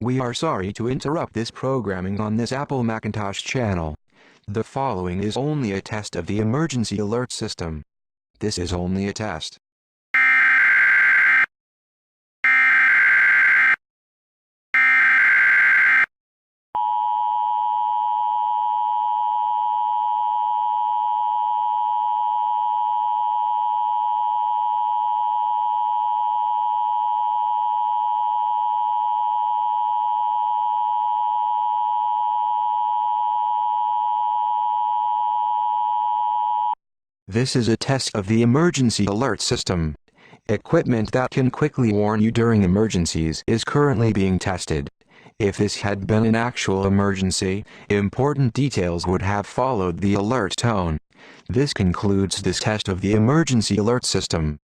We are sorry to interrupt this programming on this Apple Macintosh channel. The following is only a test of the emergency alert system. This is only a test. This is a test of the emergency alert system. Equipment that can quickly warn you during emergencies is currently being tested. If this had been an actual emergency, important details would have followed the alert tone. This concludes this test of the emergency alert system.